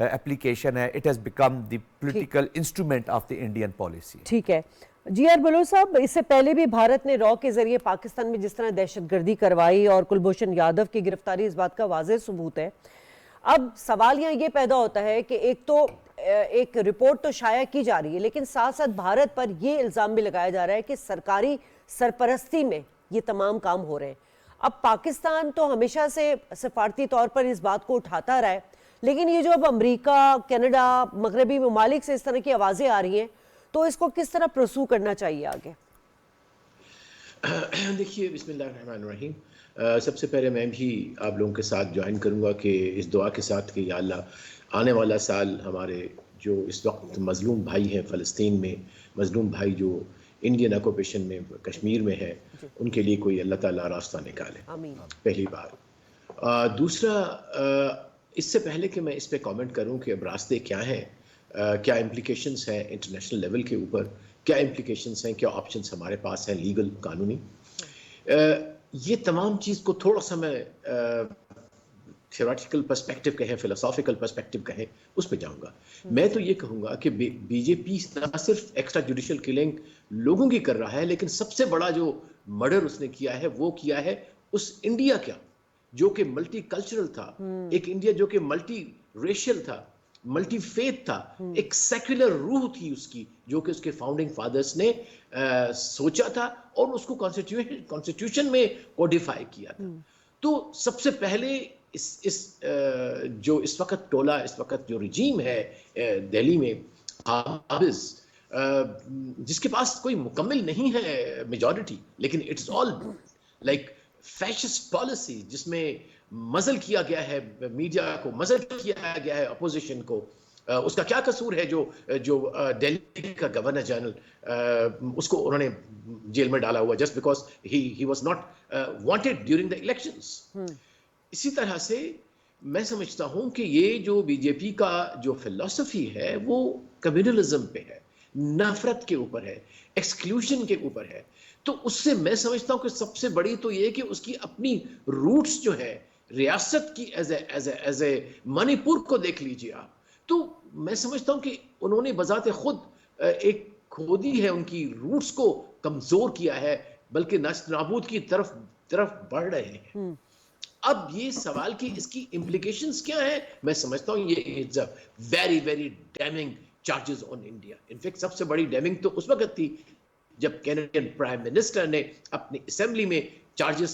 application hai, it has become the political instrument of the Indian policy. ٹھیک ہے جی are Baloch صاحب، اس سے پہلے بھی بھارت نے را کے ذریعے پاکستان میں جس طرح دہشت گردی کروائی اور کلبھوشن یادو کی گرفتاری اس بات کا واضح ثبوت ہے. اب سوال یہاں یہ پیدا ہوتا ہے کہ ایک رپورٹ تو شائع کی جا رہی ہے، لیکن ساتھ ساتھ بھارت پر یہ الزام بھی لگایا جا رہا ہے کہ سرکاری سرپرستی میں یہ تمام کام ہو رہے ہیں. اب پاکستان تو ہمیشہ سے سفارتی طور پر اس بات کو اٹھاتا رہا ہے، لیکن یہ جو اب امریکہ، کینیڈا، مغربی ممالک سے اس طرح کی آوازیں آ رہی ہیں تو اس کو کس طرح پرسو کرنا چاہیے آگے؟ دیکھیے، بسم اللہ الرحمن الرحیم. سب سے پہلے میں بھی آپ لوگوں کے ساتھ جوائن کروں گا کہ اس دعا کے ساتھ کہ یا اللہ آنے والا سال ہمارے جو اس وقت مظلوم بھائی ہیں فلسطین میں، مظلوم بھائی جو انڈین آکوپیشن میں کشمیر میں ہے، ان کے لیے کوئی اللہ تعالیٰ راستہ نکالے. آمین. پہلی بات. دوسرا، اس سے پہلے کہ میں اس پہ کامنٹ کروں کہ اب راستے کیا ہیں، کیا امپلیکیشنز ہیں انٹرنیشنل لیول کے اوپر، کیا امپلیکیشنز ہیں، کیا آپشنز ہمارے پاس ہیں لیگل، قانونی، یہ تمام چیز کو تھوڑا سا میں تھیوریٹیکل پرسپیکٹیو کہیں، فلسافیکل پرسپیکٹیو کہیں، اس پہ جاؤں گا. میں تو یہ کہوں گا کہ بی جے پی نہ صرف ایکسٹرا جوڈیشل کلنگ لوگوں کی کر رہا ہے، لیکن سب سے بڑا جو مرڈر اس نے کیا ہے وہ کیا ہے اس انڈیا کا جو کہ ملٹی کلچرل تھا، ایک انڈیا جو کہ ملٹی ریشل تھا، ملٹی فیتھ تھا، ایک سیکولر روح تھی اس کی، جو کہ اس کے فاؤنڈنگ فادرز نے سوچا تھا اور اس کو کانسٹیٹیوشن میں کوڈیفائی کیا تھا. تو سب سے پہلے جو اس وقت ٹولہ، اس وقت جو رجیم ہے دہلی میں قابض، جس کے پاس کوئی مکمل نہیں ہے میجورٹی، لیکن it's all like fascist policy, جس میں مزل کیا گیا ہے میڈیا کو، مزل کیا گیا ہے اپوزیشن کو. اس کا کیا قصور ہے جو دہلی کا گورنر جنرل، اس کو انہوں نے جیل میں ڈالا ہوا just because he was not wanted during the elections. اسی طرح سے میں سمجھتا ہوں کہ یہ جو بی جے پی کا جو فلسفی ہے وہ کمیونلزم پہ ہے، نفرت کے اوپر ہے، ایکسکلوژن کے اوپر ہے. تو اس سے میں سمجھتا ہوں کہ سب سے بڑی تو یہ کہ اس کی اپنی روٹس جو ہے ریاست کی ایز اے منی پور کو دیکھ لیجیے آپ، تو میں سمجھتا ہوں کہ انہوں نے بذات خود ایک کھودی ہے، ان کی روٹس کو کمزور کیا ہے، بلکہ نشت نابود کی طرف بڑھ رہے ہیں. اب یہ سوال کہ اس کی امپلیکیشنز کیا ہیں، میں سمجھتا ہوں یہ very very damning charges on India. In fact سب سے بڑی ڈیمنگ تو اس وقت تھی جب کینیڈین پرائم منسٹر نے اپنی اسمبلی میں چارج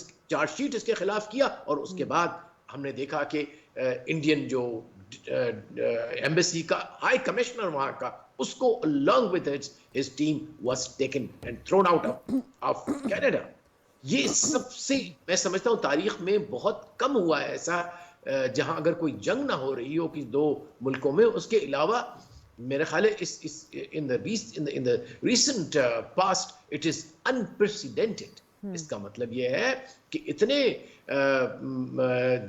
شیٹ اس کے خلاف کیا، اور اس کے بعد ہم نے دیکھا کہ انڈین جو ایمبیسی کا ہائی کمشنر وہاں کا، اس کو along with his team was taken and thrown out of Canada. یہ سب سے میں سمجھتا ہوں تاریخ میں بہت کم ہوا ہے ایسا جہاں اگر کوئی جنگ نہ ہو رہی ہو کہ دو ملکوں میں. اس کے علاوہ میرے خیال ہے in the recent past it is unprecedented. اس کا مطلب یہ ہے کہ اتنے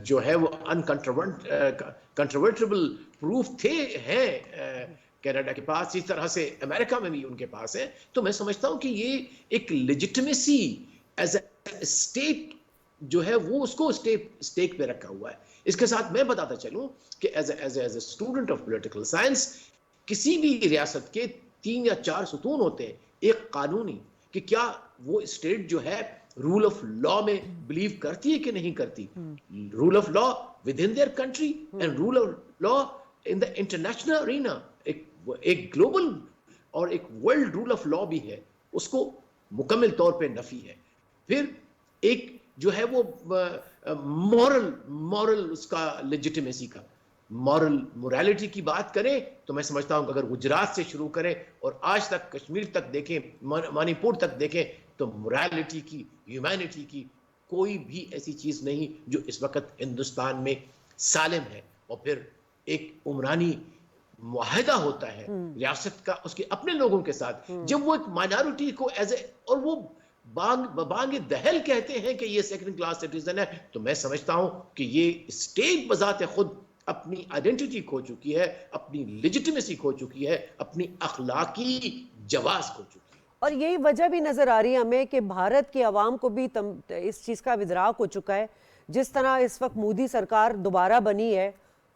جو ہے وہ uncontrovertible پروف ہیں کینیڈا کے پاس، اس طرح سے امریکہ میں بھی ان کے پاس ہے. تو میں سمجھتا ہوں کہ یہ ایک لیجٹمیسی ایز اے اسٹیٹ جو ہے وہ اس کو اسٹیک پہ رکھا ہوا ہے. اس کے ساتھ میں بتاتا چلوں کہ as a student of political science, کسی بھی ریاست کے 3 یا 4 ستون ہوتے ہیں. ایک قانونی، کہ کیا وہ اسٹیٹ جو ہے رول آف لا میں بلیو کرتی ہے کہ نہیں کرتی، rule of law within their country and rule of law in the international arena. ایک گلوبل اور ایک ورلڈ رول آف لا بھی ہے، اس کو مکمل طور پہ نفی ہے. پھر ایک جو ہے وہ مورل اس کا لیجٹیمیسی کا موریلٹی کی بات کریں تو میں سمجھتا ہوں کہ اگر گجرات سے شروع کریں اور آج تک کشمیر تک دیکھیں، منی پور تک دیکھیں، تو موریلٹی کی، ہیومینٹی کی کوئی بھی ایسی چیز نہیں جو اس وقت ہندوستان میں سالم ہے. اور پھر ایک عمرانی معاہدہ ہوتا ہے ریاست کا اس کے اپنے لوگوں کے ساتھ، جب وہ ایک مائنورٹی کو اور وہ بانگ دہل کہتے ہیں کہ یہ سیکنڈ کلاس سٹیزن ہے، تو میں سمجھتا ہوں کہ یہ اسٹیٹ بذات خود اپنی آئیڈینٹی کھو چکی ہے، اپنی لیجٹیمیسی کھو چکی ہے، اپنی اخلاقی جواز کھو چکی ہے. اور یہی وجہ بھی نظر آ رہی ہے ہمیں کہ بھارت کے عوام کو بھی اس چیز کا ادراک ہو چکا ہے. جس طرح اس وقت مودی سرکار دوبارہ بنی ہے،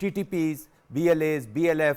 TTPs, BLAs, BLF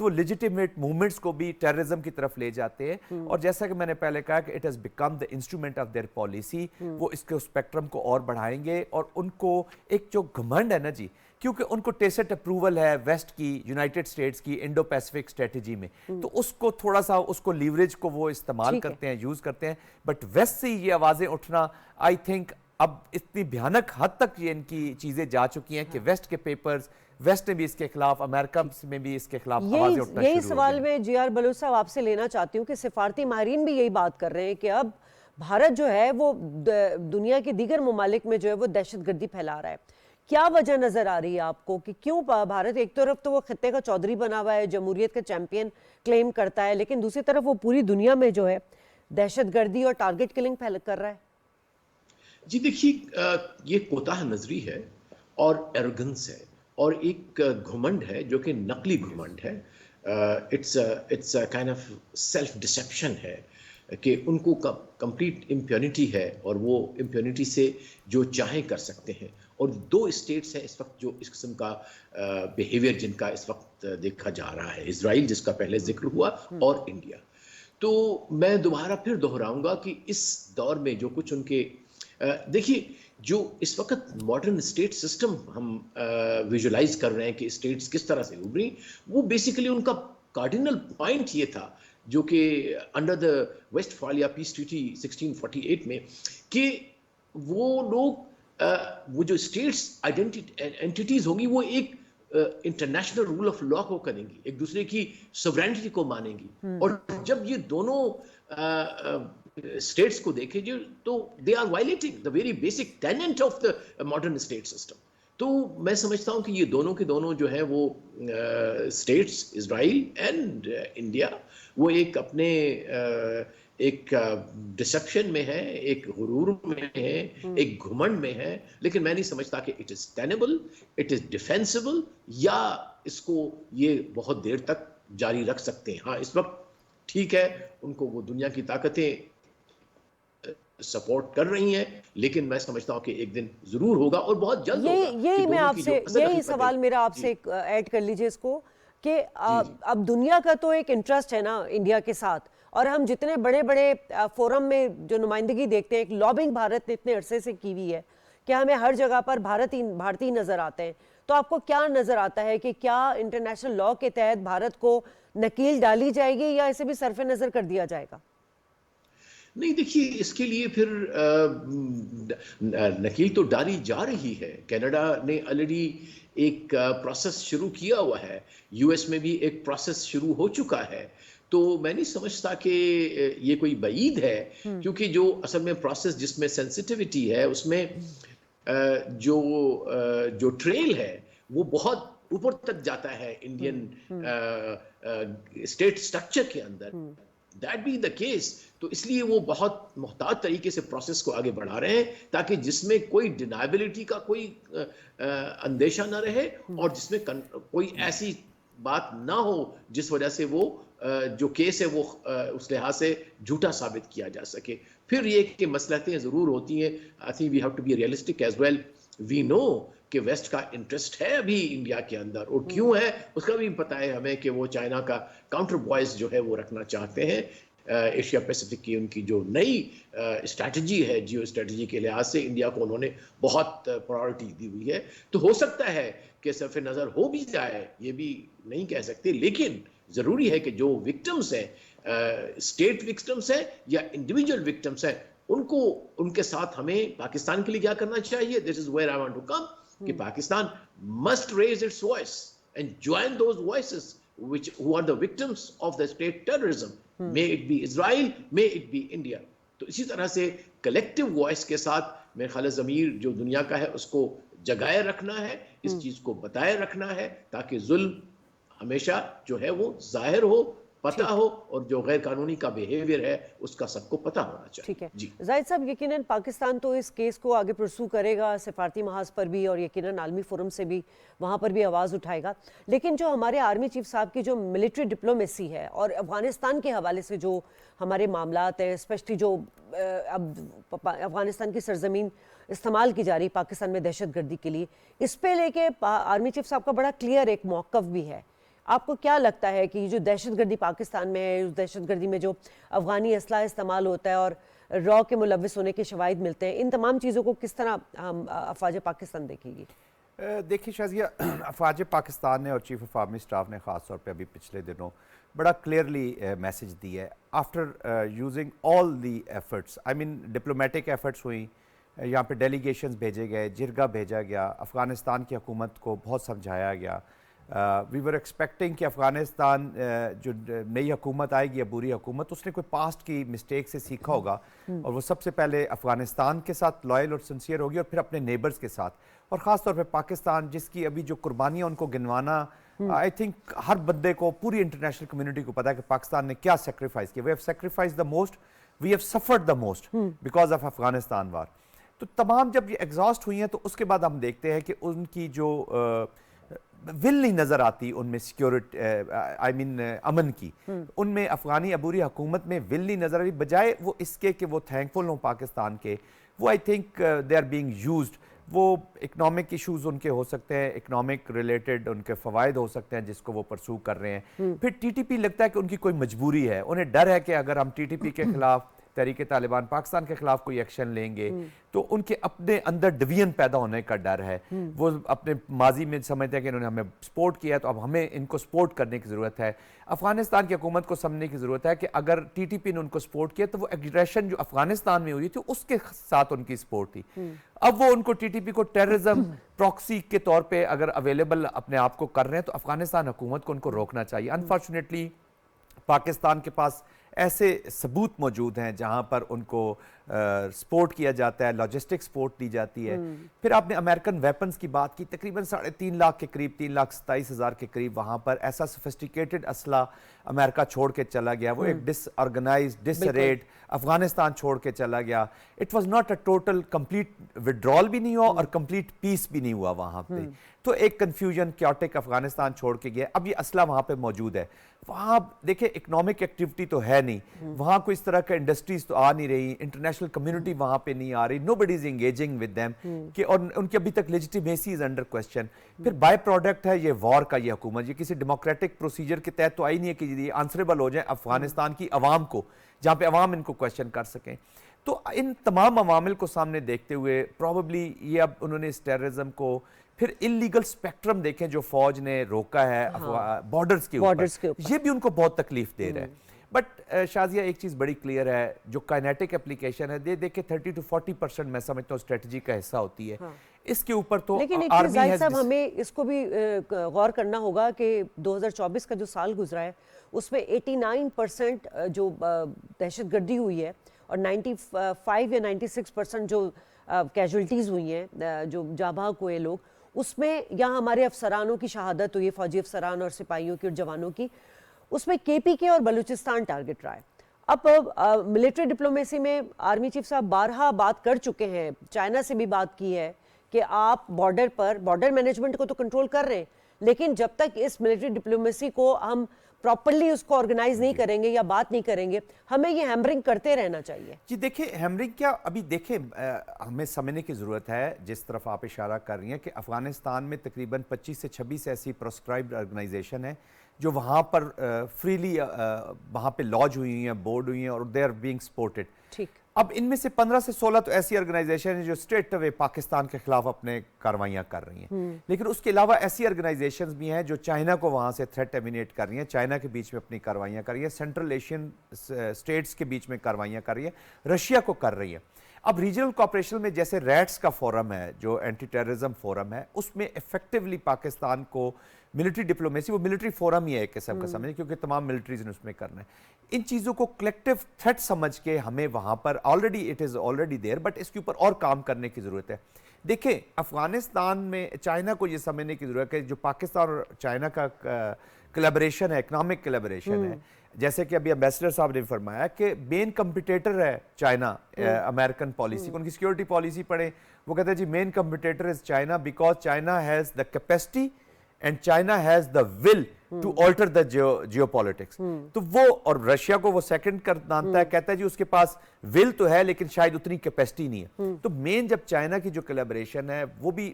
تو وہ لیجیٹیمیٹ موومنٹس کو بھی ٹیررزم کی طرف لے جاتے ہیں. اور جیسا کہ میں نے پہلے کہا کہ it has become the instrument of their policy. وہ اس کے اسپیکٹرم کو اور بڑھائیں گے, اور ان کو ایک جو گھمنڈ ہے نا جی, کیونکہ ان کو ٹیسٹ اپروول ہے ویسٹ کی, یونائٹڈ اسٹیٹس کی انڈو پیسفک اسٹریٹجی میں, تو اس کو تھوڑا سا اس کو لیوریج کو وہ استعمال کرتے ہیں, یوز کرتے ہیں. بٹ ویسٹ سے یہ آوازیں اٹھنا, آئی تھنک اب اتنی بھیانک حد تک یہ ان کی چیزیں جا چکی ہیں کہ ویسٹ کے پیپرز, ویسٹ نے بھی اس کے خلاف, امریکہ میں بھی اس کے خلاف آوازیں اٹھنا شروع ہو گئی. یہی سوال میں جی آر بلوچ صاحب آپ سے لینا چاہتی ہوں کہ سفارتی ماہرین بھی یہی بات کر رہے ہیں کہ اب بھارت جو ہے وہ دنیا کے دیگر ممالک میں جو ہے وہ دہشت گردی پھیلا رہا ہے. کیا وجہ نظر آ رہی ہے آپ کو کہ کیوں بھارت ایک طرف تو وہ خطے کا چودھری بنا ہوا ہے, جمہوریت کا چیمپئن کلیم کرتا ہے, لیکن دوسری طرف وہ پوری دنیا میں جو ہے دہشت گردی اور ٹارگٹ کلنگ کر رہا ہے؟ جی دیکھیے, یہ کوتاہ نظری ہے اور ایروگنس ہے اور ایک گھمنڈ ہے جو کہ نقلی گھمنڈ ہے. It's kind of self deception ہے کہ ان کو کمپلیٹ امپیونٹی ہے اور وہ امپیونٹی سے جو چاہیں کر سکتے ہیں. اور دو اسٹیٹس ہیں اس وقت جو اس قسم کا بیہیویئر جن کا اس وقت دیکھا جا رہا ہے, اسرائیل جس کا پہلے ذکر ہوا اور انڈیا. تو میں دوبارہ پھر دہراؤں گا کہ اس دور میں جو کچھ ان کے دیکھیے, جو اس وقت ماڈرن اسٹیٹ سسٹم ہم ویژولائز کر رہے ہیں کہ اسٹیٹس کس طرح سے ابھری, وہ بیسیکلی ان کا کارڈینل پوائنٹ یہ تھا جو کہ under the Westphalia peace treaty 1648 میں, کہ وہ لوگ وہ جو اسٹیٹس اینٹیٹیز ہوں گی وہ ایک انٹرنیشنل رول آف لا کو کریں گی, ایک دوسرے کی سوورینٹی کو مانیں گی. اور جب یہ دونوں اسٹیٹس کو دیکھیں جو, تو they are violating the very basic tenet of the modern state system. تو میں سمجھتا ہوں کہ یہ دونوں کے دونوں جو ہیں وہ اسٹیٹس, اسرائیل اینڈ انڈیا, وہ ایک اپنے ایک ڈسپشن میں ہے, ایک غرور میں ہے, ایک گھمنڈ میں ہے. لیکن میں نہیں سمجھتا کہ اٹ از ٹینیبل, اٹ از ڈیفینسیبل, یا اس کو یہ بہت دیر تک جاری رکھ سکتے ہیں. ہاں اس وقت ٹھیک ہے, ان کو وہ دنیا کی طاقتیں سپورٹ کر رہی ہیں, لیکن میں سمجھتا ہوں کہ ایک دن ضرور ہوگا اور بہت جلد ہوگا. یہی میں آپ سے, یہی سوال میرا آپ سے ایڈ کر لیجئے اس کو, کہ اب دنیا کا تو ایک انٹرسٹ ہے نا انڈیا کے ساتھ, اور ہم جتنے بڑے بڑے فورم میں جو نمائندگی دیکھتے ہیں, ایک لابنگ بھارت نے اتنے عرصے سے کی ہوئی ہے کہ ہمیں ہر جگہ پر بھارتی نظر آتے ہیں. تو آپ کو کیا نظر آتا ہے کہ کیا انٹرنیشنل لا کے تحت بھارت کو نکیل ڈالی جائے گی یا اسے بھی صرف نظر کر دیا جائے گا؟ نہیں دیکھیے, اس کے لیے پھر نکیل تو ڈالی جا رہی ہے. کینیڈا نے آلریڈی ایک پروسیس شروع کیا ہوا ہے, یو ایس میں بھی ایک پروسیس شروع ہو چکا ہے. تو میں نہیں سمجھتا کہ یہ کوئی بعید ہے, کیونکہ جو اصل میں پروسیس جس میں سینسٹیوٹی ہے اس میں جو ٹریل ہے وہ بہت اوپر تک جاتا ہے انڈین اسٹیٹ سٹرکچر کے اندر. That be the case. تو اس لیے وہ بہت محتاط طریقے سے پروسیس کو آگے بڑھا رہے ہیں تاکہ جس میں کوئی ڈینائبلٹی کا کوئی اندیشہ نہ رہے, اور جس میں کوئی ایسی بات نہ ہو جس وجہ سے وہ جو کیس ہے وہ اس لحاظ سے جھوٹا ثابت کیا جا سکے. پھر یہ کہ مصلحتیں ضرور ہوتی ہیں. I think we have to be realistic as well. We know کہ ویسٹ کا انٹرسٹ ہے ابھی انڈیا کے اندر, اور کیوں ہے اس کا بھی پتہ ہے ہمیں کہ وہ چائنا کا کاؤنٹر وائس جو ہے وہ رکھنا چاہتے ہیں. ایشیا پیسفک کی ان کی جو نئی اسٹریٹجی ہے, جیو اسٹریٹجی کے لحاظ سے انڈیا کو انہوں نے بہت پرائورٹی دی ہوئی ہے. تو ہو سکتا ہے کہ صرف نظر ہو بھی جائے, یہ بھی نہیں کہہ سکتے, لیکن ضروری ہے کہ جو وکٹمز ہیں, اسٹیٹ وکٹمز ہیں یا انڈیویجول وکٹمز ہیں, ان کے ساتھ ہمیں پاکستان کے لیے کیا کرنا چاہیے. This is where I want to come. کہ Pakistan must raise its voice and join those voices who are the victims of the state terrorism. May it be Israel, may it be India. تو اسی طرح سے collective voice کے ساتھ میرے خیال ہے ضمیر جو دنیا کا ہے اس کو جگائے رکھنا ہے, اس چیز کو بتائے رکھنا ہے, تاکہ ظلم ہمیشہ جو ہے وہ ظاہر ہو, پتہ ہو, اور جو غیر قانونی کا بیہیویئر ہے اس کا سب کو پتہ ہونا چاہیے. ٹھیک ہے زاہد صاحب, یقیناً پاکستان تو اس کیس کو آگے پرسو کرے گا سفارتی محاذ پر بھی, اور یقیناً عالمی فورم سے بھی وہاں پر بھی آواز اٹھائے گا. لیکن جو ہمارے آرمی چیف صاحب کی جو ملٹری ڈپلومیسی ہے اور افغانستان کے حوالے سے جو ہمارے معاملات ہیں, اسپیشلی جو اب افغانستان کی سرزمین استعمال کی جا رہی پاکستان میں دہشت گردی کے لیے, اس پہ لے کے آرمی چیف صاحب کا بڑا کلیئر ایک موقف بھی ہے. آپ کو کیا لگتا ہے کہ جو دہشت گردی پاکستان میں ہے، اس دہشت گردی میں جو افغانی اسلحہ استعمال ہوتا ہے اور را کے ملوث ہونے کے شواہد ملتے ہیں، ان تمام چیزوں کو کس طرح افواج پاکستان دیکھے گی؟ دیکھیے شازیہ، افواج پاکستان نے اور چیف آف آرمی اسٹاف نے خاص طور پہ ابھی پچھلے دنوں بڑا کلیئرلی میسج دی ہے after using all the efforts, I mean diplomatic efforts ہوئیں، یہاں پہ ڈیلیگیشنز بھیجے گئے، جرگہ بھیجا گیا، افغانستان کی حکومت کو بہت سمجھایا گیا. وی ور ایکسپیکٹنگ کہ افغانستان جو نئی حکومت آئے گی، عبوری حکومت، اس نے کوئی پاسٹ کی مسٹیک سے سیکھا ہوگا اور وہ سب سے پہلے افغانستان کے ساتھ لائل اور سنسیئر ہوگی اور پھر اپنے نیبرز کے ساتھ، اور خاص طور پہ پاکستان جس کی ابھی جو قربانیاں ان کو گنوانا، آئی تھنک ہر بندے کو، پوری انٹرنیشنل کمیونٹی کو پتا ہے کہ پاکستان نے کیا سیکریفائز کیا. We have sacrifice the most, we have suffered the most because of Afghanistan war. تو تمام جب یہ ایگزاسٹ ہوئی ہیں تو اس کے بعد ہم دیکھتے ہیں کہ ان کی جو ول نہیں نظر آتی ان میں سیکیورٹی، آئی مین امن کی، ان میں افغانی عبوری حکومت میں ول نہیں نظر آتی، بجائے وہ اس کے کہ وہ تھینکفل ہوں پاکستان کے. وہ I think they are being used. وہ اکنامک ایشوز ان کے ہو سکتے ہیں، اکنامک ریلیٹڈ ان کے فوائد ہو سکتے ہیں جس کو وہ پرسو کر رہے ہیں. پھر ٹی ٹی پی لگتا ہے کہ ان کی کوئی مجبوری ہے، انہیں ڈر ہے کہ اگر ہم ٹی ٹی پی کے خلاف، تحریک طالبان پاکستان کے خلاف کوئی ایکشن لیں گے تو ان کے اپنے اندر ڈویژن پیدا ہونے کا ڈر ہے. وہ اپنے ماضی میں سمجھتے ہیں کہ انہوں نے ہمیں سپورٹ کیا ہے تو اب ہمیں ان کو سپورٹ کرنے کی ضرورت ہے. افغانستان کی حکومت کو سمجھنے کی ضرورت ہے کہ اگر ٹی ٹی پی نے ان کو سپورٹ کیا تو وہ ایگریشن جو افغانستان میں ہوئی تھی اس کے ساتھ ان کی سپورٹ تھی. اب وہ ان کو ٹی ٹی پی کو ٹیررزم پراکسی کے طور پہ اگر اویلیبل اپنے آپ کو کر رہے ہیں تو افغانستان حکومت کو ان کو روکنا چاہیے. انفارچونیٹلی پاکستان کے پاس ایسے ثبوت موجود ہیں جہاں پر ان کو سپورٹ کیا جاتا ہے، لاجسٹک سپورٹ دی جاتی ہے. پھر آپ نے امریکن ویپنز کی بات کی، تقریباً 3.5 لاکھ کے قریب، 3,27,000 کے قریب وہاں پر ایسا سوفسٹیکیٹڈ اسلحہ امریکہ چھوڑ کے چلا گیا. وہ ایک ڈس آرگنائزڈ، ڈس اریڈ افغانستان چھوڑ کے چلا گیا. It was not a total complete withdrawal بھی نہیں ہوا اور کمپلیٹ پیس بھی نہیں ہوا وہاں پہ. تو ایک کنفیوژن، کیوٹک افغانستان چھوڑ کے گیا. اب یہ اسلحہ وہاں پہ موجود ہے. وہاں دیکھیں اکنامک ایکٹیویٹی تو ہے نہیں وہاں، کوئی اس طرح کا انڈسٹریز تو آ نہیں رہی، انٹرنیشنل کمیونٹی وہاں پہ نہیں آ رہی، نو بڈی از انگیجنگ ود دیم، کہ اور ان کی ابھی تک لیجیٹیمیسی از انڈر کوسچن. پھر بائی پروڈکٹ ہے یہ وار کا، یہ حکومت یہ کسی ڈیموکریٹک پروسیجر کے تحت تو آئی نہیں ہے کہ یہ آنسریبل ہو جائیں افغانستان کی عوام کو، جہاں پہ عوام ان کو کوسچن کر سکیں. تو ان تمام عوامل کو سامنے دیکھتے ہوئے پروبیبلی یہ اب انہوں نے اس ٹیررزم کو، پھر انلیگل سپیکٹرم دیکھیں جو فوج نے روکا ہے بارڈرز کے اوپر، یہ بھی ان کو بہت تکلیف دے رہا ہے. بٹ شازیہ ایک چیز بڑی کلیئر ہے، جو کائنیٹک اپلیکیشن ہے دیکھیں 30 to 40% میں سمجھتا ہوں اسٹریٹجی کا حصہ ہوتی ہے. اس کے اوپر تو لیکن ایک چیز زاہد صاحب ہمیں اس کو بھی غور کرنا ہوگا کہ 2024 کا جو سال گزرا ہے اس میں 89% جو دہشت گردی ہوئی ہے اور 95 یا 96% جو کیجولٹیز ہوئی ہیں، جو جاں بحق ہوئے لوگ، اس میں یہاں ہمارے افسرانوں کی شہادت ہوئی ہے، فوجی افسران اور سپاہیوں کی اور جوانوں کی، اس میں کے پی کے اور بلوچستان ٹارگٹ رہا ہے. اب ملٹری ڈپلومیسی میں آرمی چیف صاحب بارہا بات کر چکے ہیں، چائنا سے بھی بات کی ہے کہ آپ بارڈر پر بارڈر مینجمنٹ کو تو کنٹرول کر رہے ہیں، لیکن جب تک اس ملٹری ڈپلومیسی کو ہم پراپرلی اس کو آرگنائز نہیں کریں گے یا بات نہیں کریں گے، ہمیں یہ ہیمرنگ کرتے رہنا چاہیے. جی دیکھیں ہیمرنگ کیا، ابھی دیکھیں ہمیں سمجھنے کی ضرورت ہے جس طرف آپ اشارہ کر رہی ہیں کہ افغانستان میں تقریباً 25 سے 26 ایسی پروسکرائبڈ آرگنائزیشن ہیں جو وہاں پر فریلی وہاں پہ لاج ہوئی ہیں، بورڈ ہوئی ہیں اور دے آر بینگ سپورٹڈ. ٹھیک. اب ان میں سے 15 سے 16 تو ایسی آرگنائزیشن ہیں جو اسٹریٹ اوے پاکستان کے خلاف اپنے کاروائیاں کر رہی ہیں، لیکن اس کے علاوہ ایسی آرگنائزیشنز بھی ہیں جو چائنا کو وہاں سے تھریٹ ایمینیٹ کر رہی ہیں، چائنا کے بیچ میں اپنی کاروائیاں کر رہی ہیں، سینٹرل ایشین اسٹیٹس کے بیچ میں کاروائیاں کر رہی ہیں، رشیا کو کر رہی ہیں. اب ریجنل کوآپریشن میں جیسے ریٹس کا فورم ہے جو اینٹی ٹیررزم فورم ہے، اس میں ایفیکٹولی پاکستان کو ملٹری ڈپلومیسی، وہ ملٹری فورم ہی ہے ایک قسم کا سمجھیں، کیونکہ تمام ملٹریز نے اس میں کرنا ہے. ان چیزوں کو کلیکٹیو تھریٹ سمجھ کے ہمیں وہاں پر already it is already there, but اس کے اوپر اور کام کرنے کی ضرورت ہے. دیکھیں افغانستان میں چائنا کو یہ سمجھنے کی ضرورت ہے کہ جو پاکستان اور چائنا کا کلیبریشن ہے، اکنامک کلیبریشن ہے، جیسے کہ ابھی ایمبیسڈر صاحب نے فرمایا کہ مین کمپیٹیٹر ہے چائنا امریکن پالیسی، ان کی سیکیورٹی پالیسی پڑھیں، وہ کہتے ہیں جی main competitor is China because China has the capacity and China has the will to alter the geopolitics. تو وہ اور رشیا کو وہ سیکنڈ مانتا ہے، کہتا ہے جی اس کے پاس ول تو ہے لیکن شاید اتنی کیپیسٹی نہیں ہے. تو مین جب چائنا کی جو کلیبریشن ہے وہ بھی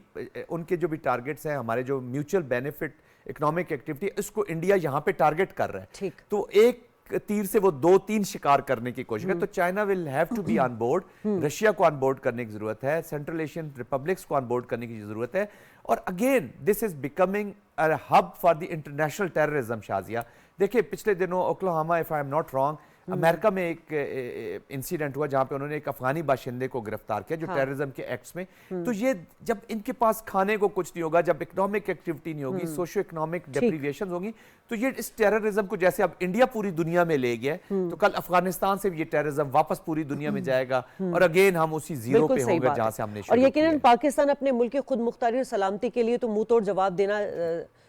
ان کے جو بھی ٹارگٹس ہیں، ہمارے جو میوچل بینیفٹ اکنامک ایکٹیویٹی، اس کو انڈیا یہاں پہ ٹارگٹ کر رہا ہے. ٹھیک. تو ایک تیر سے وہ 2-3 شکار کرنے کی کوشش ہے. تو China will have to be on board, Russia کو آن بورڈ کرنے کی ضرورت ہے، سینٹرل ایشین ریپبلکس کو آن بورڈ کرنے کی ضرورت ہے. اور again this is becoming a hub for the international terrorism. Shazia دیکھیں پچھلے دنوں Oklahoma if I am not wrong امریکہ میں ایک انسیڈنٹ ہوا جہاں پہ انہوں نے ایک افغانی باشندے کو گرفتار کیا جو ٹیررزم کے ایکٹس میں. تو یہ جب ان کے پاس کھانے کو کچھ نہیں ہوگا، جب اکنامک ایکٹیویٹی نہیں ہوگی، سوشو اکنامک ڈیپریویشن ہوگی، تو یہ اس ٹیررزم کو جیسے اب انڈیا پوری دنیا میں لے گیا تو کل افغانستان سے بھی یہ ٹیررزم واپس پوری دنیا میں جائے گا اور اگین ہم اسی زیرو پہ ہوں گے جہاں سے ہم نے اور یقیناً پاکستان اپنے ملک کی خود مختاری اور سلامتی کے لیے تو منہ توڑ جواب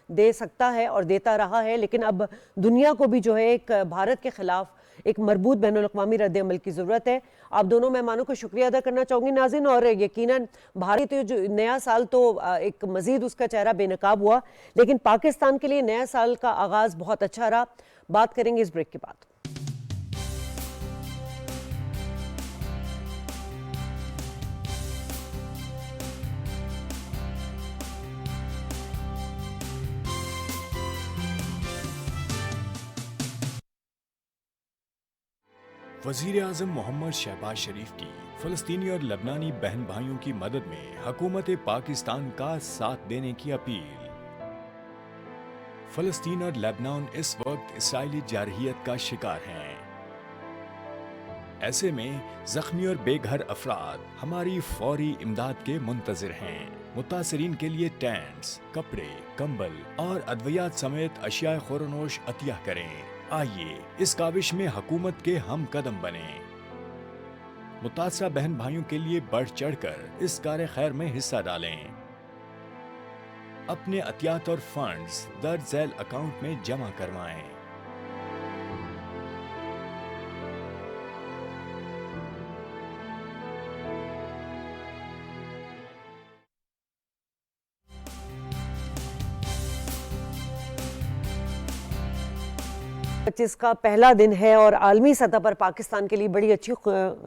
دے سکتا ہے اور دیتا رہا ہے، لیکن اب دنیا کو بھی جو ہے ایک بھارت کے خلاف ایک مربوط بین الاقوامی رد عمل کی ضرورت ہے. آپ دونوں مہمانوں کو شکریہ ادا کرنا چاہوں گی ناظرین. اور یقیناً بھارت جو نیا سال تو ایک مزید اس کا چہرہ بے نقاب ہوا، لیکن پاکستان کے لیے نیا سال کا آغاز بہت اچھا رہا. بات کریں گے اس بریک کے بعد. وزیر اعظم محمد شہباز شریف کی فلسطینی اور لبنانی بہن بھائیوں کی مدد میں حکومت پاکستان کا ساتھ دینے کی اپیل. فلسطین اور لبنان اس وقت اسرائیلی جارحیت کا شکار ہیں. ایسے میں زخمی اور بے گھر افراد ہماری فوری امداد کے منتظر ہیں. متاثرین کے لیے ٹینٹس، کپڑے، کمبل اور ادویات سمیت اشیاء خورنوش عطیہ کریں. آئیے اس کاوش میں حکومت کے ہم قدم بنیں. متاثرہ بہن بھائیوں کے لیے بڑھ چڑھ کر اس کار خیر میں حصہ ڈالیں. اپنے عطیات اور فنڈز درج ذیل اکاؤنٹ میں جمع کروائیں. جس کا پہلا دن ہے اور عالمی سطح پر پاکستان کے لیے بڑی اچھی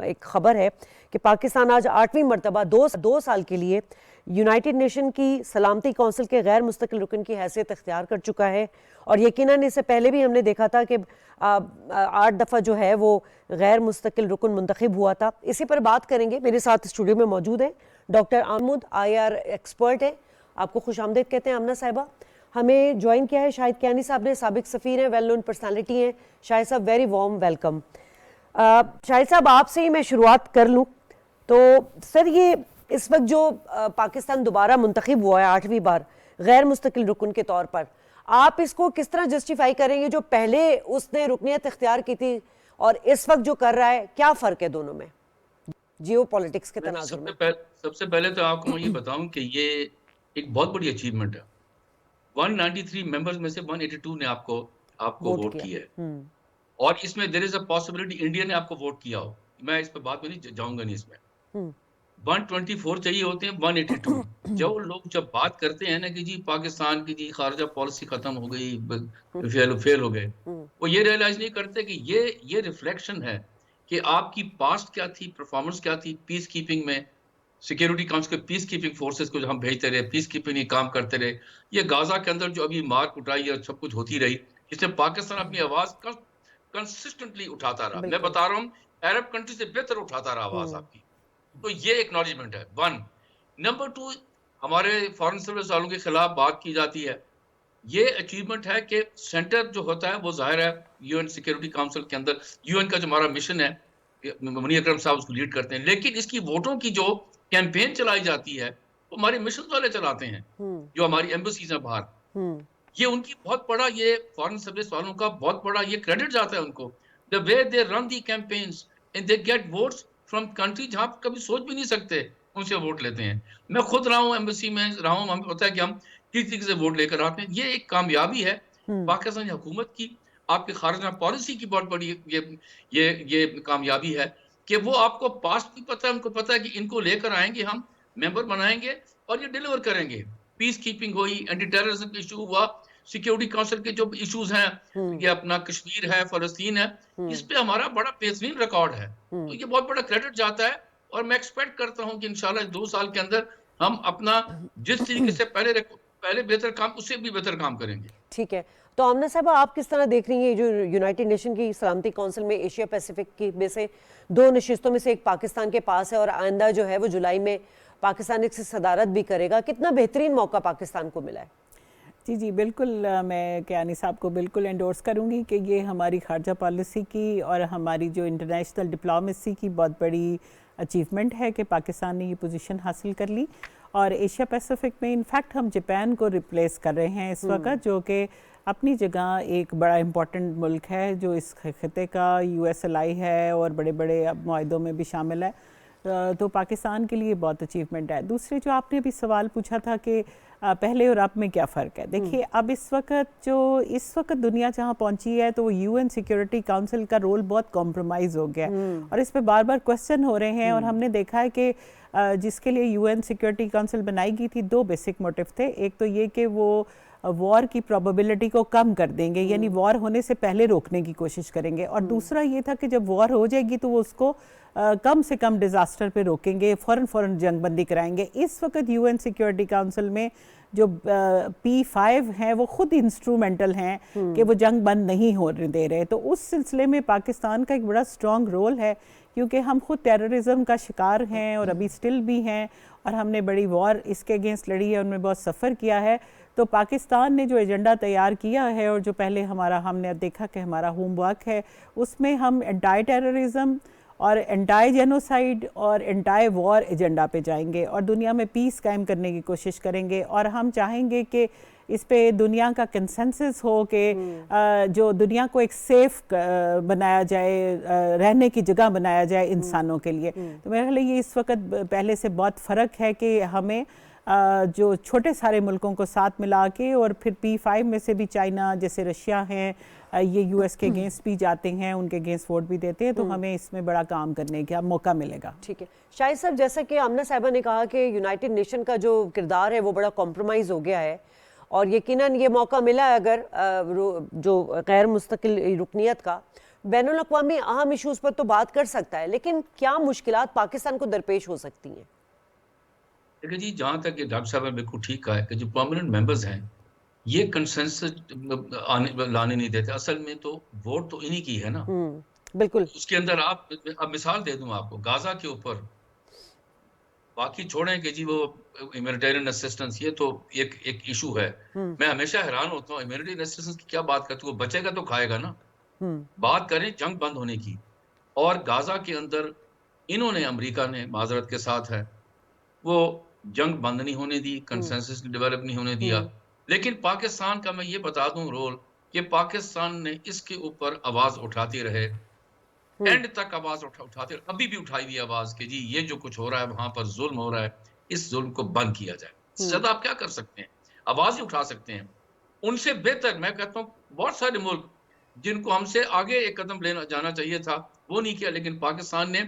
ایک خبر ہے کہ پاکستان آج 8ویں مرتبہ 2 سال کے لیے یونائٹڈ نیشن کی سلامتی کونسل کے غیر مستقل رکن کی حیثیت اختیار کر چکا ہے. اور یقیناً اس سے پہلے بھی ہم نے دیکھا تھا کہ 8 دفعہ جو ہے وہ غیر مستقل رکن منتخب ہوا تھا. اسی پر بات کریں گے. میرے ساتھ اسٹوڈیو میں موجود ہیں ڈاکٹر آمود IR ایکسپرٹ ہیں. آپ کو خوش آمدید کہتے ہیں آمنہ صاحبہ. ہمیں جوائن کیا ہے شاہد کیانی صاحب نے، سابق سفیر ہیں، ویل نون پرسنالٹی ہیں. شاہد صاحب ویری وارم ویلکم. شاہد صاحب آپ سے ہی میں شروعات کر لوں تو سر یہ اس وقت جو پاکستان دوبارہ منتخب ہوا ہے 8ویں بار غیر مستقل رکن کے طور پر، آپ اس کو کس طرح جسٹیفائی کریں گے؟ جو پہلے اس نے رکنیت اختیار کی تھی اور اس وقت جو کر رہا ہے، کیا فرق ہے دونوں میں جیو پولیٹکس کے تناظر میں؟ سب سے پہلے تو آپ کو میں یہ بتاؤں کہ یہ ایک بہت بڑی اچیومنٹ ہے. 193 ممبرز میں سے 182 نے آپ کو ووٹ کیا ہے، اور اس میں دیر از اے پاسبلٹی انڈیا نے آپ کو ووٹ کیا ہو. میں اس پہ بات میں نہیں جاؤں گا. نہیں، اس میں 124 چاہیے ہوتے ہیں، 182. جو لوگ جب بات کرتے ہیں نا کہ جی پاکستان کی جی خارجہ پالیسی ختم ہو گئی، فیل ہو گئے، وہ یہ ریئلائز نہیں کرتے کہ یہ ریفلیکشن ہے کہ آپ کی پاسٹ کیا تھی، پرفارمنس کیا تھی پیس کیپنگ میں. سیکیورٹی کاؤنسل کے پیس کیپنگ فورسز کو جو ہم بھیجتے رہے، پیس کیپنگ میں کام کرتے رہے. یہ غازہ کے اندر جو ابھی مار کٹائی اور سب کچھ ہوتی رہی، اس میں پاکستان اپنی آواز کنسسٹنٹلی اٹھاتا رہا. میں بتا رہا ہوں عرب کنٹری سے بہتر اٹھاتا رہا آواز آپ کی. تو یہ ایکنالجمنٹ ہے 1. نمبر 2، ہمارے فارن سروس والوں کے خلاف بات کی جاتی ہے. یہ اچیومنٹ ہے کہ سینٹر جو ہوتا ہے وہ ظاہر ہے UN سیکیورٹی کاؤنسل کے اندر UN کا جو ہمارا مشن ہے، منی اکرم صاحب اس کو لیڈ کرتے ہیں، لیکن اس کی ووٹوں کی جو کیمپین چلائی جاتی ہے وہ ہمارے مشن والے چلاتے ہیں، جو ہماری ایمبیسیز ہیں باہر. یہ ان کی بہت بڑا، یہ فارن سروس والوں کا بہت بڑا یہ کریڈٹ جاتا ہے ان کو. the way they run the campaigns and they get votes from country جہاں کبھی سوچ بھی نہیں سکتے، ان سے ووٹ لیتے ہیں. میں خود رہا ہوں، ایمبیسی میں رہا ہوں، ہمیں پتا ہے کہ ہم کس طریقے سے ووٹ لے کر آتے ہیں. یہ ایک کامیابی ہے پاکستانی حکومت کی، آپ کی خارجہ پالیسی کی بہت بڑی یہ کامیابی ہے کہ وہ آپ کو پاسٹ بھی پتا ہے، ان کو پتا ہے کہ ان کو لے کر آئیں گے، ہم ممبر بنائیں گے اور یہ ڈیلیور کریں گے. پیس کیپنگ ہوئی، اینٹی ٹیررزم کا ایشو ہوا، سیکیورٹی کاؤنسل کے جو ایشوز ہیں، یہ اپنا کشمیر ہے، فلسطین ہے، اس پہ ہمارا بڑا بہترین ریکارڈ ہے. تو یہ بہت بڑا کریڈٹ جاتا ہے، اور میں ایکسپیکٹ کرتا ہوں کہ انشاءاللہ 2 سال کے اندر ہم اپنا جس طریقے سے پہلے پہلے بہتر کام اس سے بھی بہتر کام کریں گے. ٹھیک ہے. تو آمنہ صاحبہ آپ کس طرح دیکھ رہی ہیں جو یونائٹڈ نیشن کی سلامتی کونسل میں ایشیا پیسیفک کی میں سے 2 نشستوں میں سے ایک پاکستان کے پاس ہے اور آئندہ جو ہے وہ جولائی میں پاکستان اس سے صدارت بھی کرے گا, کتنا بہترین موقع پاکستان کو ملا ہے؟ جی بالکل, میں کیانی صاحب کو بالکل انڈورس کروں گی کہ یہ ہماری خارجہ پالیسی کی اور ہماری جو انٹرنیشنل ڈپلومیسی کی بہت بڑی اچیومنٹ ہے کہ پاکستان نے یہ پوزیشن حاصل کر لی. اور ایشیا پیسیفک میں انفیکٹ ہم جاپان کو ریپلیس کر رہے ہیں اس وقت, جو کہ اپنی جگہ ایک بڑا امپورٹنٹ ملک ہے جو اس خطے کا یو ایس الائی ہے اور بڑے بڑے اب معاہدوں میں بھی شامل ہے. تو پاکستان کے لیے بہت اچیومنٹ ہے. دوسرے جو آپ نے ابھی سوال پوچھا تھا کہ پہلے اور اب میں کیا فرق ہے, دیکھیے اب اس وقت دنیا جہاں پہنچی ہے تو وہ یو این سیکیورٹی کاؤنسل کا رول بہت کمپرومائز ہو گیا اور اس پہ بار بار کوسچن ہو رہے ہیں. اور ہم نے دیکھا ہے کہ جس کے لیے یو این سیکیورٹی کاؤنسل بنائی گئی تھی 2 بیسک موٹیو تھے. ایک تو یہ کہ وہ وار کی پروبیبلٹی کو کم کر دیں گے, یعنی وار ہونے سے پہلے روکنے کی کوشش کریں گے, اور دوسرا یہ تھا کہ جب وار ہو جائے گی تو وہ اس کو کم سے کم ڈیزاسٹر پہ روکیں گے, فوراً جنگ بندی کرائیں گے. اس وقت یو این سیکیورٹی کاؤنسل میں جو P5 ہیں وہ خود انسٹرومنٹل ہیں کہ وہ جنگ بند نہیں ہونے دے رہے. تو اس سلسلے میں پاکستان کا ایک بڑا سٹرونگ رول ہے, کیونکہ ہم خود ٹیررزم کا شکار ہیں اور ابھی سٹل بھی ہیں, اور ہم نے بڑی وار اس کے اگینسٹ لڑی ہے, ان میں بہت سفر کیا ہے. تو پاکستان نے جو ایجنڈا تیار کیا ہے اور جو پہلے ہم نے دیکھا کہ ہمارا ہوم ورک ہے, اس میں ہم اینٹائی ٹیررزم اور اینٹائی جینوسائیڈ اور اینٹائی وار ایجنڈا پہ جائیں گے اور دنیا میں پیس قائم کرنے کی کوشش کریں گے. اور ہم چاہیں گے کہ اس پہ دنیا کا کنسنسس ہو کہ جو دنیا کو ایک سیف بنایا جائے, رہنے کی جگہ بنایا جائے انسانوں کے لیے. تو میرے خیال یہ اس وقت پہلے سے بہت فرق ہے کہ ہمیں جو چھوٹے سارے ملکوں کو ساتھ ملا کے, اور پھر P5 میں سے بھی چائنا جیسے رشیا ہیں, یہ یو ایس کے اگینسٹ بھی جاتے ہیں, ان کے اگینسٹ ووٹ بھی دیتے ہیں, تو ہمیں اس میں بڑا کام کرنے کا موقع ملے گا. ٹھیک ہے. شاہد صاحب, جیسا کہ آمنہ صاحبہ نے کہا کہ یونائٹڈ نیشن کا جو کردار ہے وہ بڑا کمپرومائز ہو گیا ہے, اور یقیناً یہ موقع ملا ہے اگر جو غیر مستقل رکنیت کا بین الاقوامی اہم ایشوز پر تو بات کر سکتا ہے, لیکن کیا مشکلات پاکستان کو درپیش ہو سکتی ہیں؟ دیکھیں جی, جہاں تک یہ ڈاکٹر صاحب نے بالکل ٹھیک کہا ہے کہ جو پرماننٹ ممبرز ہیں یہ کنسنسس لانے نہیں دیتے. اصل میں تو ووٹ تو انہی کی ہے نا. بالکل. اس کے اندر اب مثال دے دوں آپ کو, غازہ کے اوپر باقی چھوڑیں کہ جی وہ ہیومینیٹیرین اسسٹنس, یہ تو ایک ایشو ہے. میں ہمیشہ حیران ہوتا ہوں ہیومینیٹیرین اسسٹنس کی کیا بات کرتے, وہ بچے گا تو کھائے گا نا. بات کریں جنگ بند ہونے کی, اور غازہ کے اندر انہوں نے, امریکہ نے معذرت کے ساتھ ہے, وہ جنگ بند نہیں ہونے دی, کنسنسس ڈیولپ نہیں ہونے دیا. لیکن پاکستان کا میں یہ بتا دوں رول کہ پاکستان نے اس کے اوپر آواز اٹھاتے رہے, اینڈ تک آواز اٹھاتے رہے, ابھی بھی اٹھائی ہوئی آواز کہ جی یہ جو کچھ ہو رہا ہے وہاں پر ظلم ہو رہا ہے, اس ظلم کو بند کیا جائے. اس سے زیادہ آپ کیا کر سکتے ہیں, آواز ہی اٹھا سکتے ہیں. ان سے بہتر میں کہتا ہوں بہت سارے ملک جن کو ہم سے آگے ایک قدم لینا جانا چاہیے تھا وہ نہیں کیا, لیکن پاکستان نے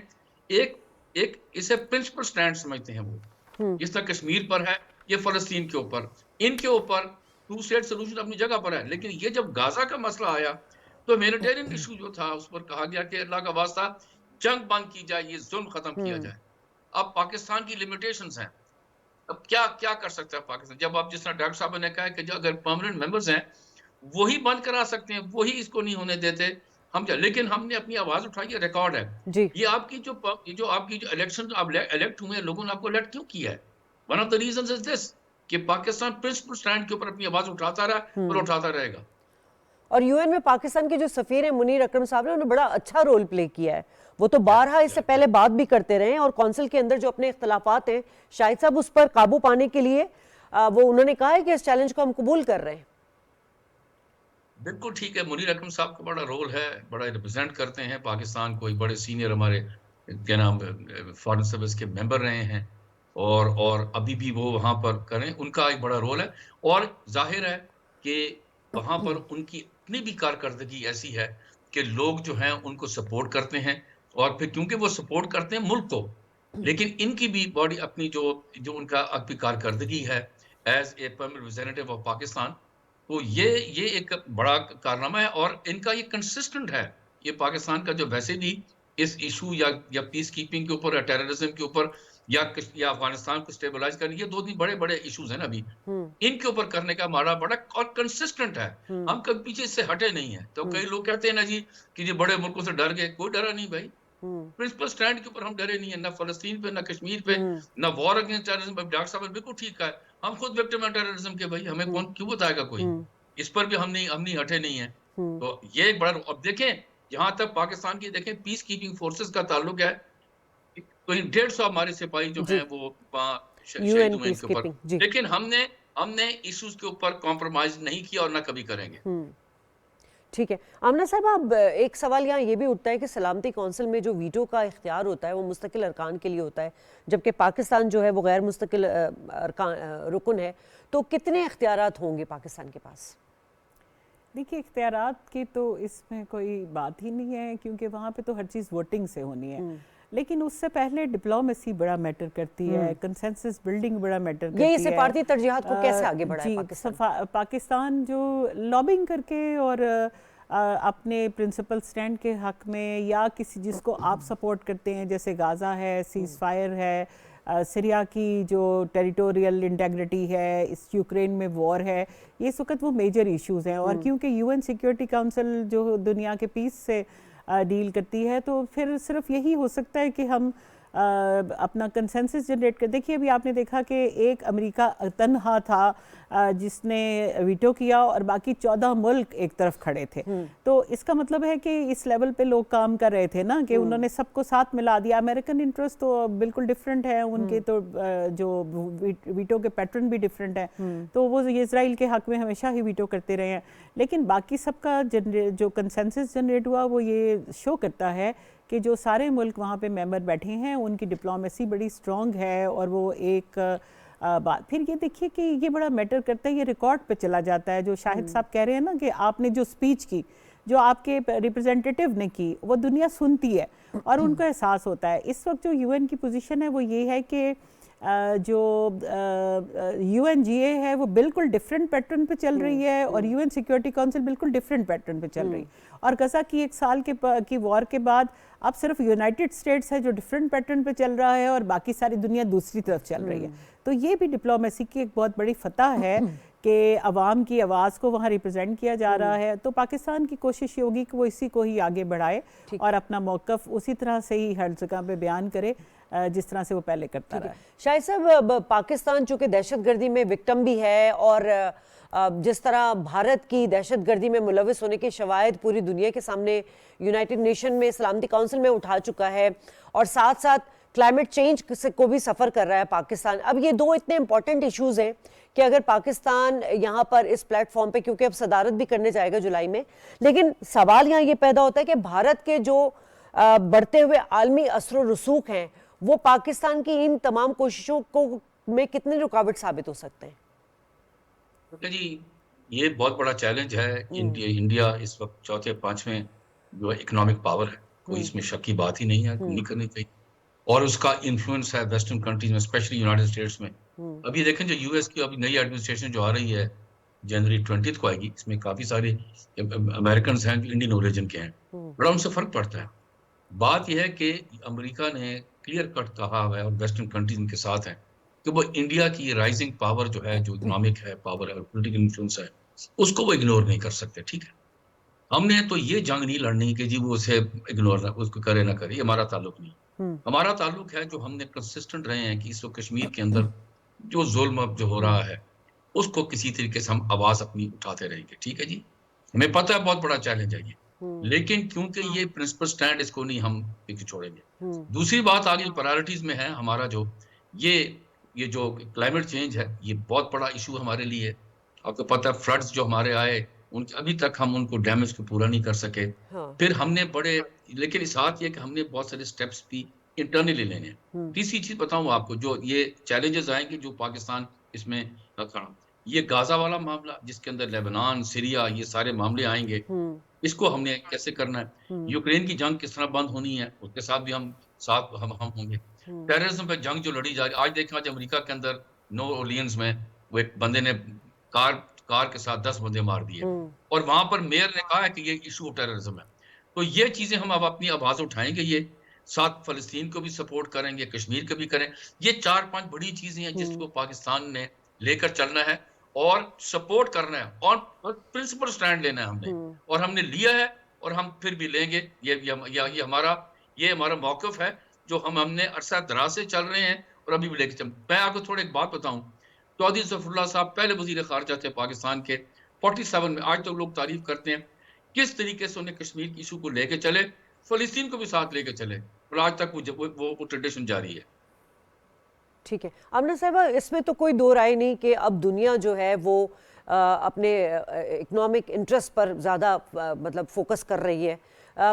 ایک اسے پرنسپل سٹینڈ سمجھتے ہیں وہ, جس طرح کشمیر پر ہے, یہ فلسطین کے اوپر, ان کے اوپر 2 اسٹیٹ سولوشن اپنی جگہ پر ہے. لیکن یہ جب غازہ کا مسئلہ آیا تو ہیومینیٹیرین ایشو جو تھا اس پر کہا گیا کہ اللہ کا واسطہ جنگ بند کی جائے, یہ ظلم ختم کیا جائے. اب پاکستان کی لمیٹیشنز ہیں, اب کیا کر سکتا ہے پاکستان, جب آپ جس طرح ڈاکٹر صاحب نے کہا کہ جو اگر پرماننٹ ممبرز ہیں وہی بند کرا سکتے ہیں, وہی اس کو نہیں ہونے دیتے ہم لیکن ہم نے اپنی آواز اٹھائی, ریکارڈ ہے. یہ آپ کی جو الیکشن آپ الیکٹ ہوئے ہیں, لوگوں نے آپ کو الیکٹ کیوں کیا ہے؟ ون آف دا ریزنز از دس کہ پاکستان پرنسپل سٹینڈ کے اوپر اپنی آواز اٹھاتا رہا اور اٹھاتا رہے گا. اور یو این میں پاکستان کے جو سفیر ہیں منیر اکرم صاحب نے, انہوں نے بڑا اچھا رول پلے کیا ہے. وہ تو بارہا اس سے پہلے بات بھی کرتے رہے ہیں, اور کونسل کے اندر جو اپنے اختلافات ہیں شاہد صاحب اس پر قابو پانے کے لیے وہ انہوں نے کہا ہے کہ اس چیلنج کو ہم قبول کر رہے ہیں. بالکل ٹھیک ہے, منیر اکرم صاحب کا بڑا رول ہے, بڑا ریپرزینٹ کرتے ہیں پاکستان کو, ایک بڑے سینئر ہمارے کیا نام فارن سروس کے ممبر رہے ہیں, اور ابھی بھی وہ وہاں پر کریں, ان کا ایک بڑا رول ہے. اور ظاہر ہے کہ وہاں پر ان کی اپنی بھی کارکردگی ایسی ہے کہ لوگ جو ہیں ان کو سپورٹ کرتے ہیں, اور پھر کیونکہ وہ سپورٹ کرتے ہیں ملک کو, لیکن ان کی بھی باڈی اپنی جو ان کا اپنی کارکردگی ہے as a permanent representative of Pakistan, تو یہ ایک بڑا کارنامہ ہے. اور ان کا یہ کنسسٹنٹ ہے, یہ پاکستان کا جو ویسے بھی اس ایشو یا پیس کیپنگ کے اوپر یا ٹیررزم کے اوپر یا افغانستان کو اسٹیبلائز کرنے، یہ 2 بڑے بڑے ایشوز ہیں نا ابھی، ان کے اوپر کرنے کا ہمارا بڑا اور کنسسٹنٹ ہے، ہم کبھی پیچھے سے ہٹے نہیں ہیں. تو کئی لوگ کہتے ہیں نا جی کہ یہ بڑے ملکوں سے ڈر گئے، کوئی ڈرا نہیں بھائی. پرنسپل سٹینڈ کے اوپر ہم ڈرے نہیں ہیں، نہ فلسطین پہ، نہ کشمیر پہ، نہ وار اگینسٹ ٹیررزم. ڈاکٹر صاحب نے بالکل ٹھیک کہا ہے، ہم خود وکٹم ہیں ٹیررزم کے بھائی، ہمیں کون کیوں بتائے گا کوئی؟ اس پر بھی ہم نہیں ہٹے نہیں ہیں. تو یہ ایک بڑا، اب دیکھیں جہاں تک پاکستان کی دیکھیں پیس کیپنگ فورسز کا تعلق ہے، تو 150 ہمارے سپاہی جو ہیں وہ شہید ہوئے ان کے اوپر، لیکن ہم نے ایشوز کے اوپر کمپرومائز نہیں کیا اور نہ کبھی کریں گے. ٹھیک ہے آمنہ صاحب، اب ایک سوال یہاں یہ بھی اٹھتا ہے کہ سلامتی کونسل میں جو ویٹو کا اختیار ہوتا ہے وہ مستقل ارکان کے لیے ہوتا ہے، جبکہ پاکستان جو ہے وہ غیر مستقل رکن ہے، تو کتنے اختیارات ہوں گے پاکستان کے پاس؟ دیکھیے اختیارات کی تو اس میں کوئی بات ہی نہیں ہے، کیونکہ وہاں پہ تو ہر چیز ووٹنگ سے ہونی ہے، لیکن اس سے پہلے ڈپلومیسی بڑا میٹر کرتی ہے، کنسنسس بلڈنگ بڑا میٹر کرتی ہے. یہ سفارتی ترجیحات کو کیسے آگے بڑھائے پاکستان؟ پاکستان جو لابنگ کر کے اور اپنے پرنسپل سٹینڈ کے حق میں، یا کسی جس کو آپ سپورٹ کرتے ہیں، جیسے غازہ ہے، سیز فائر ہے، سریا کی جو ٹیریٹوریل انٹیگریٹی ہے، اس یوکرین میں وار ہے، یہ اس وقت وہ میجر ایشوز ہیں. اور کیونکہ یو این سیکیورٹی کاؤنسل جو دنیا کے پیس سے ڈیل کرتی ہے، تو پھر صرف یہی ہو سکتا ہے کہ ہم اپنا کنسنسس جنریٹ کر. دیکھیے ابھی آپ نے دیکھا کہ ایک امریکہ تنہا تھا جس نے ویٹو کیا اور باقی 14 ملک ایک طرف کھڑے تھے. تو اس کا مطلب ہے کہ اس لیول پہ لوگ کام کر رہے تھے نا، کہ انہوں نے سب کو ساتھ ملا دیا. امریکن انٹرسٹ تو بالکل ڈیفرنٹ ہے ان کے، تو جو ویٹو کے پیٹرن بھی ڈیفرنٹ ہے، تو وہ اسرائیل کے حق میں ہمیشہ ہی ویٹو کرتے رہے ہیں. لیکن باقی سب کا جو کنسنسس جنریٹ ہوا وہ یہ شو کرتا ہے کہ جو سارے ملک وہاں پہ ممبر بیٹھے ہیں ان کی ڈپلومیسی بڑی سٹرونگ ہے. اور وہ ایک بات پھر یہ دیکھیے کہ یہ بڑا میٹر کرتا ہے، یہ ریکارڈ پہ چلا جاتا ہے. جو شاہد صاحب کہہ رہے ہیں نا کہ آپ نے جو سپیچ کی، جو آپ کے ریپرزینٹیٹیو نے کی، وہ دنیا سنتی ہے اور ان کو احساس ہوتا ہے. اس وقت جو یو این کی پوزیشن ہے وہ یہ ہے کہ جو یو این جی اے ہے وہ بالکل ڈیفرنٹ پیٹرن پہ چل رہی ہے، اور یو این سیکیورٹی کونسل بالکل ڈیفرنٹ پیٹرن پہ چل رہی ہے. اور غزہ کی 1 سال کی وار کے بعد اب صرف یونائٹڈ اسٹیٹس ہے جو ڈیفرنٹ پیٹرن پہ چل رہا ہے، اور باقی ساری دنیا دوسری طرف چل رہی ہے. تو یہ بھی ڈپلومیسی کی ایک بہت بڑی فتح ہے کہ عوام کی آواز کو وہاں ریپرزینٹ کیا جا رہا ہے. تو پاکستان کی کوشش یہ ہوگی کہ وہ اسی کو ہی آگے بڑھائے اور اپنا موقف اسی طرح سے ہی ہر جگہ پہ بیان کرے جس طرح سے وہ پہلے کرتا رہا ہے. شاہد صاحب، پاکستان چونکہ دہشت گردی میں وکٹم بھی ہے، اور جس طرح بھارت کی دہشت گردی میں ملوث ہونے کے شواہد پوری دنیا کے سامنے یونائٹڈ نیشن میں، سلامتی کونسل میں اٹھا چکا ہے، اور ساتھ ساتھ کلائمیٹ چینج کو بھی سفر کر رہا ہے پاکستان. اب یہ 2 اتنے امپورٹنٹ ایشوز ہیں کہ اگر پاکستان یہاں پر اس پلیٹ فارم پہ، کیونکہ اب صدارت بھی کرنے جائے گا جولائی میں، لیکن سوال یہاں یہ پیدا ہوتا ہے کہ بھارت کے جو بڑھتے ہوئے عالمی اثر و رسوخ ہیں وہ پاکستان کی ان تمام کوششوں کو میں کتنے رکاوٹ ثابت ہو سکتے ہیں؟ جی یہ بہت بڑا چیلنج ہے. انڈیا اس وقت 4-5ویں جو اکنامک پاور ہے، کوئی اس میں شک کی بات ہی نہیں ہے، نہیں کرنی چاہیے. اور اس کا انفلوئنس ہے ویسٹرن کنٹریز میں، اسپیشلی یونائٹڈ اسٹیٹس میں. ابھی دیکھیں جو یو ایس کی ابھی نئی ایڈمنسٹریشن جو آ رہی ہے، جنوری 20 کو آئے گی، اس میں کافی سارے امریکنز ہیں جو انڈین اوریجن کے ہیں، بڑا ان سے فرق پڑتا ہے. بات یہ ہے کہ امریکہ نے کلیئر کٹ کہا ہے، اور ویسٹرن کنٹریز ان کے ساتھ ہیں، کہ وہ انڈیا کی رائزنگ پاور جو ہے، جو اکنامک ہے پاور ہے اور پولیٹیکل انفلوئنس ہے، اس کو وہ اگنور نہیں کر سکتے. ٹھیک ہے، ہم نے تو یہ جنگ نہیں لڑنی کہ جی وہ اسے اگنور نہ، اس کو کرے نہ کرے، یہ ہمارا تعلق نہیں. ہمارا تعلق ہے جو ہم نے کنسسٹنٹ رہے ہیں کہ اس وقت کشمیر کے اندر جو ظلم اب جو ہو رہا ہے اس کو کسی طریقے سے ہم آواز اپنی اٹھاتے رہیں گے. ٹھیک ہے جی، ہمیں پتہ ہے بہت بڑا چیلنج ہے یہ، لیکن کیونکہ یہ پرنسپل سٹینڈ، اس کو نہیں ہم پیچھے چھوڑیں گے. دوسری بات آگے پرائرٹیز میں ہے ہمارا جو یہ جو کلائمیٹ چینج ہے، یہ بہت بڑا ایشو ہمارے لیے. آپ کو پتہ ہے فلڈز جو ہمارے آئے، ابھی تک ہم ان کو ڈیمیج کو پورا نہیں کر سکے. پھر ہم نے لیکن اس ساتھ یہ کہ ہم نے بہت سارے سٹیپس بھی انٹرنلی لینے ہیں. تیسری چیز بتاؤں آپ کو، جو یہ چیلنجز آئیں گے جو پاکستان اس میں کھڑا، یہ غازہ والا معاملہ جس کے اندر لیبنان، سیریا، یہ سارے معاملے آئیں گے، اس کو ہم نے کیسے کرنا ہے. یوکرین کی جنگ کس طرح بند ہونی ہے، اس کے ساتھ بھی ہم ہوں گے. ٹیررزم پہ جنگ جو لڑی جا رہی، آج دیکھیں آج امریکہ کے اندر نو اورلینز میں وہ ایک بندے نے کار کے ساتھ 10 بندے مار دیے، اور وہاں پر میئر نے کہا ہے کہ یہ ایشو ٹیررزم ہے. تو یہ چیزیں ہم اب اپنی آواز اٹھائیں گے. یہ ساتھ فلسطین کو بھی سپورٹ کریں گے, کشمیر کو بھی کریں. یہ 4-5 بڑی چیزیں ہیں جس کو پاکستان نے لے کر چلنا ہے اور سپورٹ کرنا ہے, اور پرنسپل سٹینڈ لینا ہے ہم نے, اور ہم نے لیا ہے اور ہم پھر بھی لیں گے. یہ ہمارا موقف ہے جو ہم نے عرصہ دراز سے چل رہے ہیں اور ابھی بھی لے کے چل. میں آپ کو تھوڑا ایک بات بتاؤں, چودھری ظفر اللہ صاحب پہلے وزیر خارجہ تھے پاکستان کے 47 میں. آج تو لوگ تعریف کرتے ہیں کس طریقے سے انہیں کشمیر کی ایشو کو لے کے چلے, فلسطین کو بھی ساتھ لے کے چلے, اور آج تک وہ ٹریڈیشن جاری ہے. ٹھیک ہے آمنہ صاحبہ, اس میں تو کوئی دو رائے نہیں کہ اب دنیا جو ہے وہ اپنے اکنامک انٹرسٹ پر زیادہ مطلب فوکس کر رہی ہے.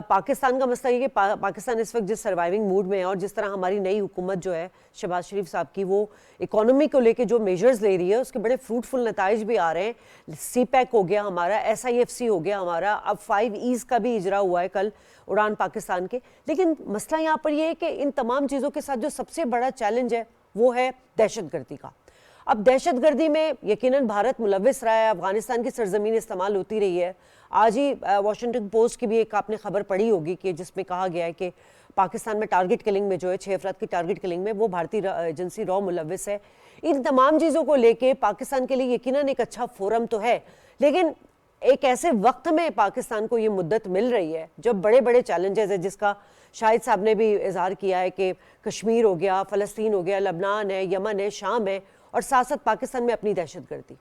پاکستان کا مسئلہ یہ کہ پاکستان اس وقت جس سروائیونگ موڈ میں ہے, اور جس طرح ہماری نئی حکومت جو ہے شہباز شریف صاحب کی, وہ اکانومی کو لے کے جو میجرز لے رہی ہے اس کے بڑے فروٹفل نتائج بھی آ رہے ہیں. سی پیک ہو گیا ہمارا, SIFC ہو گیا ہمارا, اب 5 E's کا بھی اجرا ہوا ہے کل اڑان پاکستان کے. لیکن مسئلہ یہاں پر یہ ہے کہ ان تمام چیزوں کے ساتھ جو سب سے بڑا چیلنج ہے وہ ہے دہشت گردی کا. اب دہشت گردی میں یقیناً بھارت ملوث رہا ہے, افغانستان کی سرزمین استعمال ہوتی رہی ہے. آج ہی واشنگٹن پوسٹ کی بھی ایک آپ نے خبر پڑھی ہوگی کہ جس میں کہا گیا ہے کہ پاکستان میں ٹارگٹ کلنگ میں جو ہے 6 افراد کی ٹارگٹ کلنگ میں وہ بھارتی ایجنسی را ملوث ہے. ان تمام چیزوں کو لے کے پاکستان کے لیے یقیناً ایک اچھا فورم تو ہے, لیکن ایک ایسے وقت میں پاکستان کو یہ مدت مل رہی ہے جب بڑے بڑے چیلنجز ہیں, جس کا شاہد صاحب نے بھی اظہار کیا ہے کہ کشمیر ہو گیا, فلسطین ہو گیا, لبنان ہے, یمن ہے, شام ہے, اور ساتھ ساتھ پاکستان میں اپنی دہشت گردی.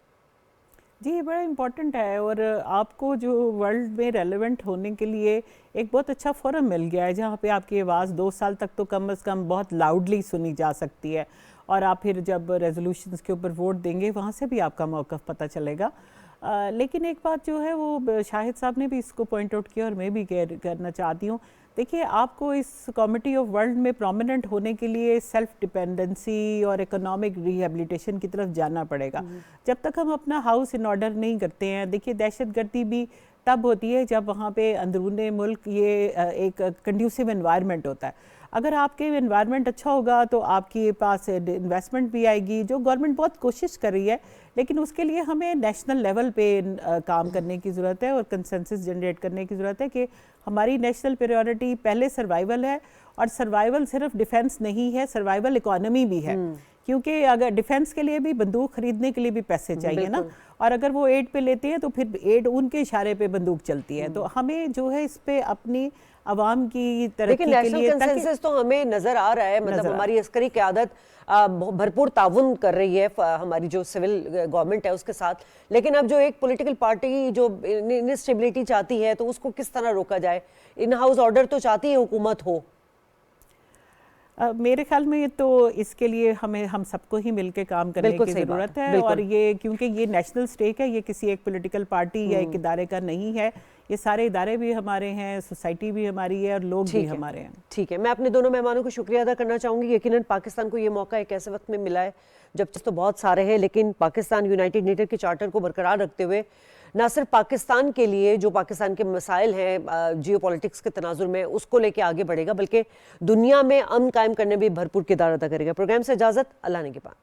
جی یہ بڑا امپورٹنٹ ہے, اور آپ کو جو ورلڈ میں ریلیونٹ ہونے کے لیے ایک بہت اچھا فورم مل گیا ہے جہاں پہ آپ کی آواز 2 سال تک تو کم از کم بہت لاؤڈلی سنی جا سکتی ہے, اور آپ پھر جب ریزولوشنز کے اوپر ووٹ دیں گے وہاں سے بھی آپ کا موقف پتہ چلے گا. لیکن ایک بات جو ہے وہ شاہد صاحب نے بھی اس کو پوائنٹ آؤٹ کیا اور میں بھی کرنا چاہتی ہوں. دیکھیے آپ کو اس کمیٹی آف ورلڈ میں پرومیننٹ ہونے کے لیے سیلف ڈیپینڈنسی اور اکنامک ریہیبلیٹیشن کی طرف جانا پڑے گا. جب تک ہم اپنا ہاؤس ان آرڈر نہیں کرتے ہیں, دیکھیے دہشت گردی بھی تب ہوتی ہے جب وہاں پہ اندرون ملک یہ ایک کنڈیوسیو انوائرمنٹ ہوتا ہے. اگر آپ کے انوائرمنٹ اچھا ہوگا تو آپ کے پاس انویسٹمنٹ بھی آئے گی, جو گورنمنٹ بہت کوشش کر رہی ہے, لیکن اس کے لیے ہمیں نیشنل لیول پہ کام کرنے کی ضرورت ہے اور کنسنسس جنریٹ کرنے کی ضرورت ہے کہ ہماری نیشنل پریورٹی پہلے سروائیول ہے, اور سروائیول صرف ڈیفنس نہیں ہے, سروائیول اکانومی بھی ہے, کیونکہ اگر ڈیفنس کے لیے بھی بندوق خریدنے کے لیے بھی پیسے چاہیے نا, اور اگر وہ ایڈ پہ لیتے ہیں تو پھر ایڈ ان کے اشارے پہ بندوق چلتی ہے. تو ہمیں جو ہے اس پہ اپنی عوام کی ترقی کے لیے, لیکن نیشنل کنسنسس تو ہمیں نظر آ رہا ہے, مطلب ہماری عسکری قیادت بھرپور تعاون کر رہی ہے ہماری جو سول گورنمنٹ ہے اس کے ساتھ, لیکن اب جو ایک پولیٹیکل پارٹی جو انسٹیبلٹی چاہتی ہے تو اس کو کس طرح روکا جائے؟ ان ہاؤس آرڈر تو چاہتی ہے حکومت ہو. میرے خیال میں تو اس کے لیے ہم سب کو ہی مل کے کام کرنے کی ضرورت ہے, اور یہ کیونکہ یہ نیشنل سٹیک ہے, یہ کسی ایک پولیٹیکل پارٹی یا ایک ادارے کا نہیں ہے, یہ سارے ادارے بھی ہمارے ہیں, سوسائٹی بھی ہماری ہے, اور لوگ بھی ہمارے ہیں. ٹھیک ہے, میں اپنے دونوں مہمانوں کو شکریہ ادا کرنا چاہوں گی. یقیناً پاکستان کو یہ موقع ایک ایسے وقت میں ملا ہے جب تو بہت سارے ہیں, لیکن پاکستان یونائٹڈ نیٹر کے چارٹر کو برقرار رکھتے ہوئے نہ صرف پاکستان کے لیے جو پاکستان کے مسائل ہیں جیو پولیٹکس کے تناظر میں اس کو لے کے آگے بڑھے گا, بلکہ دنیا میں امن قائم کرنے بھی بھرپور کردار ادا کرے گا. پروگرام سے اجازت, اللہ نے کے پاس.